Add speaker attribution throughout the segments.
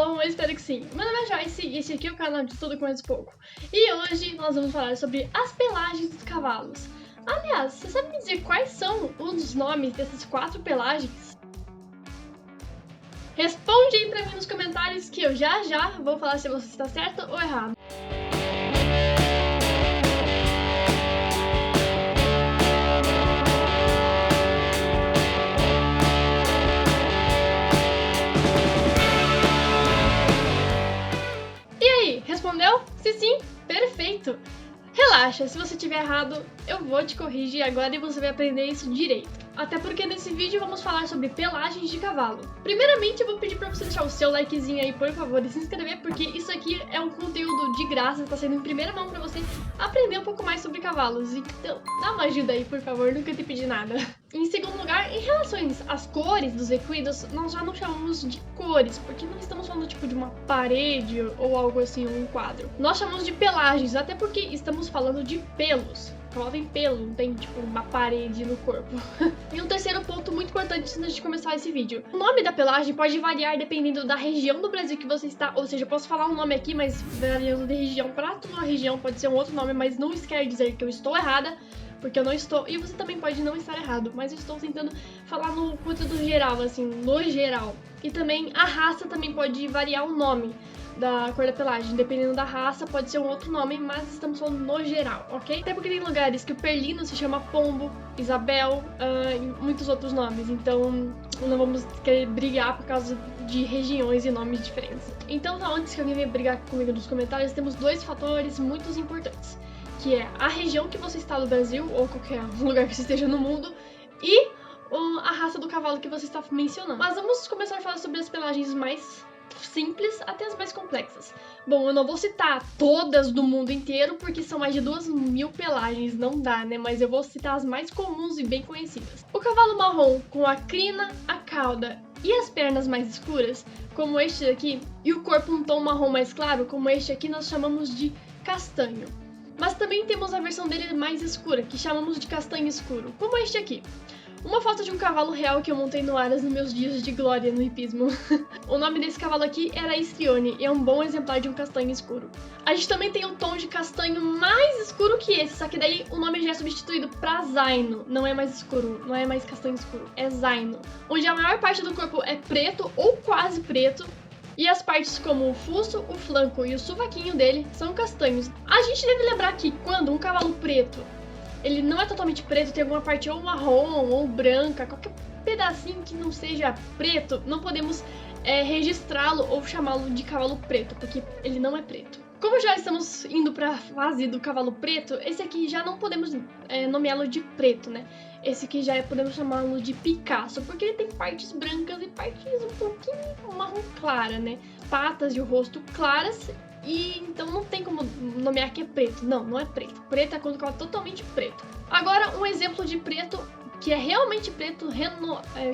Speaker 1: bom? Eu espero que sim. Meu nome é Joyce e esse aqui é o canal de Tudo Com Mais Pouco. E hoje nós vamos falar sobre as pelagens dos cavalos. Aliás, você sabe me dizer quais são os nomes dessas 4 pelagens? Responde aí pra mim nos comentários que eu já vou falar se você está certo ou errado. Respondeu? Se sim, perfeito! Relaxa, se você tiver errado, eu vou te corrigir agora e você vai aprender isso direito. Até porque nesse vídeo vamos falar sobre pelagens de cavalo. Primeiramente, eu vou pedir pra você deixar o seu likezinho aí, por favor, e se inscrever, porque isso aqui é um conteúdo de graça, tá sendo em primeira mão pra você aprender um pouco mais sobre cavalos. Então, dá uma ajuda aí, por favor, nunca te pedi nada. Em segundo lugar, em relação às cores dos equinos, nós já não chamamos de cores, porque não estamos falando tipo de uma parede ou algo assim, um quadro. Nós chamamos de pelagens, até porque estamos falando de pelos. O cavalo tem pelo, não tem tipo uma parede no corpo. E um terceiro ponto muito importante antes de começar esse vídeo. O nome da pelagem pode variar dependendo da região do Brasil que você está. Ou seja, eu posso falar um nome aqui, mas variando de região para tua região pode ser um outro nome, mas não isso quer dizer que eu estou errada, porque eu não estou, e você também pode não estar errado, mas eu estou tentando falar no conteúdo geral, assim, no geral. E também a raça também pode variar o nome da cor da pelagem, dependendo da raça pode ser um outro nome, mas estamos falando no geral, ok? Até porque tem lugares que o perlino se chama pombo, Isabel, e muitos outros nomes, então não vamos querer brigar por causa de regiões e nomes diferentes. Então, antes que alguém venha brigar comigo nos comentários, temos 2 fatores muito importantes, que é a região que você está no Brasil, ou qualquer lugar que você esteja no mundo, e a raça do cavalo que você está mencionando. Mas vamos começar a falar sobre as pelagens mais simples até as mais complexas. Bom, eu não vou citar todas do mundo inteiro, porque são mais de 2.000 pelagens, não dá, né? Mas eu vou citar as mais comuns e bem conhecidas. O cavalo marrom com a crina, a cauda e as pernas mais escuras, como este aqui, e o corpo um tom marrom mais claro, como este aqui, nós chamamos de castanho. Mas também temos a versão dele mais escura, que chamamos de castanho escuro, como este aqui. Uma foto de um cavalo real que eu montei no Aras nos meus dias de glória no hipismo. O nome desse cavalo aqui era Istrione e é um bom exemplar de um castanho escuro. A gente também tem o tom de castanho mais escuro que esse, só que daí o nome já é substituído para zaino. Não é mais escuro, não é mais castanho escuro, é zaino. Onde a maior parte do corpo é preto ou quase preto. E as partes como o fuço, o flanco e o sovaquinho dele são castanhos. A gente deve lembrar que quando um cavalo preto, ele não é totalmente preto, tem alguma parte ou marrom ou branca, qualquer pedacinho que não seja preto, não podemos registrá-lo ou chamá-lo de cavalo preto, porque ele não é preto. Como já estamos indo para a fase do cavalo preto, esse aqui já não podemos nomeá-lo de preto, né? Esse aqui já podemos chamá-lo de Picasso, porque ele tem partes brancas e partes um pouquinho marrom clara, né? Patas e o rosto claras, e então não tem como nomear que é preto. Não, não é preto. Preto é quando o cavalo é totalmente preto. Agora, um exemplo de preto que é realmente preto,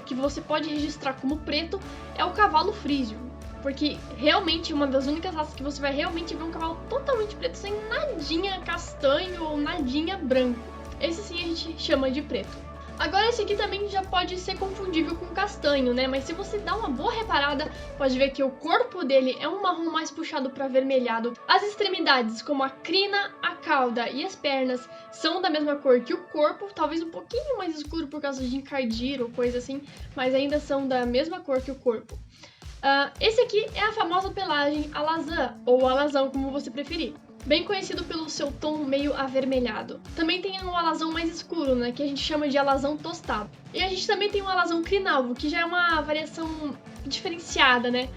Speaker 1: que você pode registrar como preto, é o cavalo frísio. Porque realmente uma das únicas raças que você vai realmente ver um cavalo totalmente preto, sem nadinha castanho ou nadinha branco. Esse sim a gente chama de preto. Agora esse aqui também já pode ser confundível com castanho, né? Mas se você dá uma boa reparada, pode ver que o corpo dele é um marrom mais puxado para avermelhado. As extremidades, como a crina, a cauda e as pernas, são da mesma cor que o corpo, talvez um pouquinho mais escuro por causa de encardir ou coisa assim, mas ainda são da mesma cor que o corpo. Esse aqui é a famosa pelagem alazã, ou alazão, como você preferir. Bem conhecido pelo seu tom meio avermelhado. Também tem um alazão mais escuro, né, que a gente chama de alazão tostado. E a gente também tem um alazão crinalvo, que já é uma variação diferenciada, né?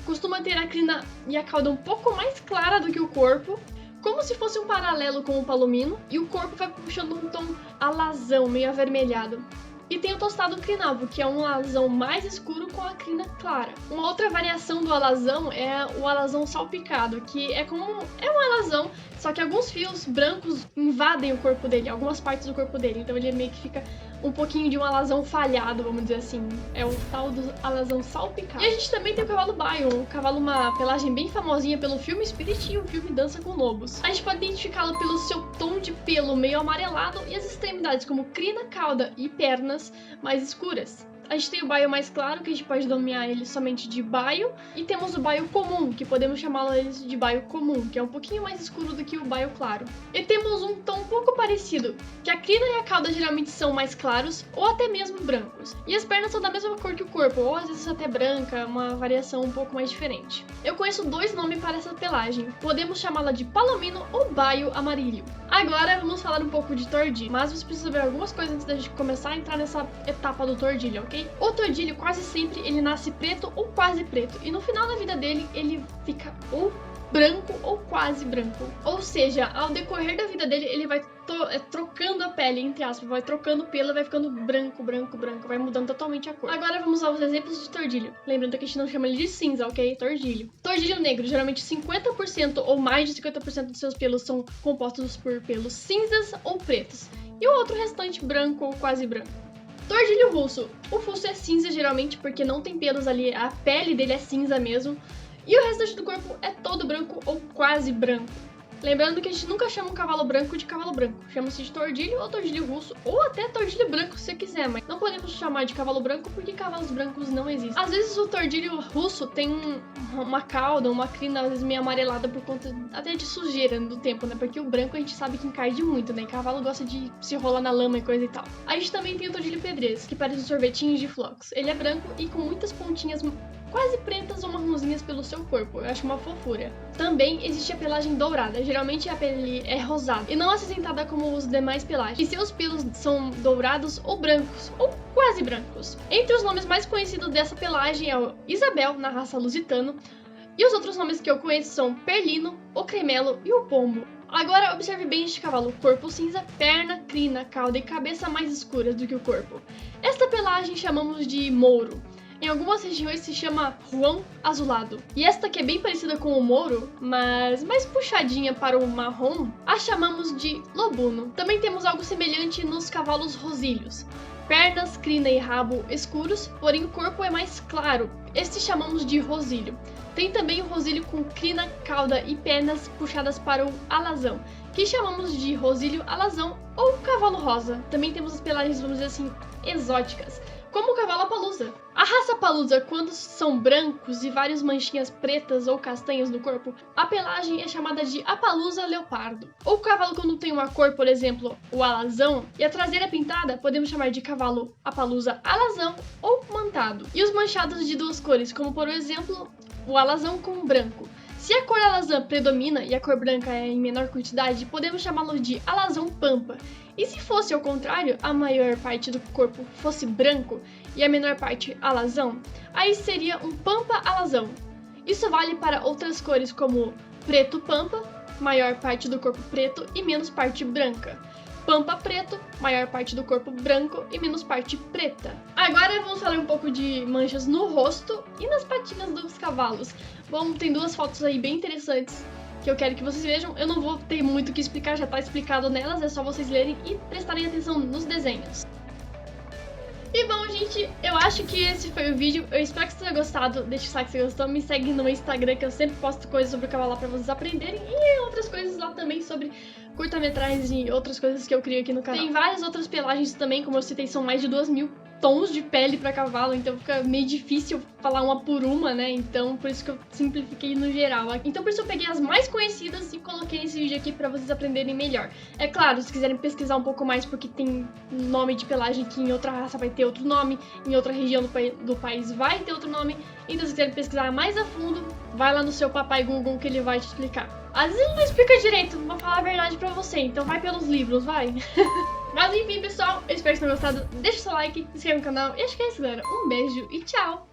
Speaker 1: Costuma ter a crina e a cauda um pouco mais clara do que o corpo, como se fosse um paralelo com o palomino, e o corpo vai puxando um tom alazão, meio avermelhado. E tem o tostado crinalvo, que é um alazão mais escuro com a crina clara. Uma outra variação do alazão é o alazão salpicado, que é um alazão, só que alguns fios brancos invadem o corpo dele, algumas partes do corpo dele, então ele meio que fica um pouquinho de um alazão falhado, vamos dizer assim. É o tal do alazão salpicado. E a gente também tem o cavalo Bayon, uma pelagem bem famosinha pelo filme Spirit e o filme Dança com Lobos. A gente pode identificá-lo pelo seu tom de pelo meio amarelado e as extremidades como crina, cauda e pernas mais escuras. A gente tem o baio mais claro, que a gente pode nomear ele somente de baio, e temos o baio comum, que podemos chamá-lo de baio comum, que é um pouquinho mais escuro do que o baio claro. E temos um tom um pouco parecido, que a crina e a cauda geralmente são mais claros, ou até mesmo brancos. E as pernas são da mesma cor que o corpo, ou às vezes até branca, uma variação um pouco mais diferente. Eu conheço dois nomes para essa pelagem, podemos chamá-la de palomino ou baio amarillo. Agora vamos falar um pouco de tordilho, mas você precisa ver algumas coisas antes da gente começar a entrar nessa etapa do tordilho, ok? O tordilho quase sempre ele nasce preto ou quase preto, e no final da vida dele ele fica ou branco ou quase branco. Ou seja, ao decorrer da vida dele, ele vai trocando a pele, entre aspas, vai trocando o pelo, vai ficando branco, vai mudando totalmente a cor. Agora vamos aos exemplos de tordilho. Lembrando que a gente não chama ele de cinza, ok? Tordilho. Tordilho negro, geralmente 50% ou mais de 50% dos seus pelos são compostos por pelos cinzas ou pretos, e o outro restante branco ou quase branco. Tordilho russo. O russo é cinza geralmente porque não tem pelos ali, a pele dele é cinza mesmo. E o restante do corpo é todo branco ou quase branco. Lembrando que a gente nunca chama um cavalo branco de cavalo branco. Chama-se de tordilho ou tordilho russo, ou até tordilho branco se você quiser, mas não podemos chamar de cavalo branco porque cavalos brancos não existem. Às vezes o tordilho russo tem uma cauda, uma crina às vezes meio amarelada por conta até de sujeira do tempo, né? Porque o branco a gente sabe que encarde muito, né? Cavalo gosta de se rolar na lama e coisa e tal. A gente também tem o tordilho pedrez, que parece um sorvetinho de flocos. Ele é branco e com muitas pontinhas quase pretas ou marronzinhas pelo seu corpo. Eu acho uma fofura. Também existe a pelagem dourada. Geralmente a pele é rosada e não acinzentada como os demais pelagens. E seus pelos são dourados ou brancos, ou quase brancos. Entre os nomes mais conhecidos dessa pelagem é o Isabel, na raça lusitano, e os outros nomes que eu conheço são Perlino, o Cremelo e o Pombo. Agora observe bem este cavalo: corpo cinza, perna, crina, cauda e cabeça mais escuras do que o corpo. Esta pelagem chamamos de mouro. Em algumas regiões se chama Juan azulado. E esta que é bem parecida com o mouro, mas mais puxadinha para o marrom, a chamamos de lobuno. Também temos algo semelhante nos cavalos rosilhos. Pernas, crina e rabo escuros, porém o corpo é mais claro. Este chamamos de rosilho. Tem também o rosilho com crina, cauda e pernas puxadas para o alazão, que chamamos de rosilho alazão ou cavalo rosa. Também temos as pelagens, vamos dizer assim, exóticas, como o cavalo Appaloosa. A raça Appaloosa, quando são brancos e várias manchinhas pretas ou castanhas no corpo, a pelagem é chamada de Appaloosa leopardo. Ou o cavalo quando tem uma cor, por exemplo, o alazão, e a traseira pintada, podemos chamar de cavalo Appaloosa alazão ou mantado. E os manchados de duas cores, como por exemplo, o alazão com branco. Se a cor alazã predomina e a cor branca é em menor quantidade, podemos chamá-lo de alazão pampa. E se fosse ao contrário, a maior parte do corpo fosse branco e a menor parte alazão, aí seria um pampa alazão. Isso vale para outras cores como preto pampa, maior parte do corpo preto e menos parte branca. Pampa preto, maior parte do corpo branco e menos parte preta. Agora vamos falar um pouco de manchas no rosto e nas patinhas dos cavalos. Bom, tem duas fotos aí bem interessantes que eu quero que vocês vejam. Eu não vou ter muito o que explicar, já tá explicado nelas, é só vocês lerem e prestarem atenção nos desenhos. E bom, gente, eu acho que esse foi o vídeo. Eu espero que você tenha gostado. Deixa o like se você gostou. Me segue no meu Instagram, que eu sempre posto coisas sobre o cavalo lá pra vocês aprenderem. E outras coisas lá também sobre curta-metragens e outras coisas que eu crio aqui no canal. Tem várias outras pelagens também, como eu citei, são mais de 2.000 tons de pele pra cavalo, então fica meio difícil falar uma por uma, né? Então por isso que eu simplifiquei no geral. Então por isso eu peguei as mais conhecidas e coloquei nesse vídeo aqui pra vocês aprenderem melhor. É claro, se quiserem pesquisar um pouco mais, porque tem nome de pelagem que em outra raça vai ter outro nome, em outra região do país vai ter outro nome. Então se quiserem pesquisar mais a fundo, vai lá no seu papai Google que ele vai te explicar. Às vezes ele não explica direito, vou falar a verdade pra você, então vai pelos livros, vai. Mas enfim, pessoal, eu espero que tenham gostado. Deixa o seu like, se inscreva no canal e acho que é isso, galera. Um beijo e tchau!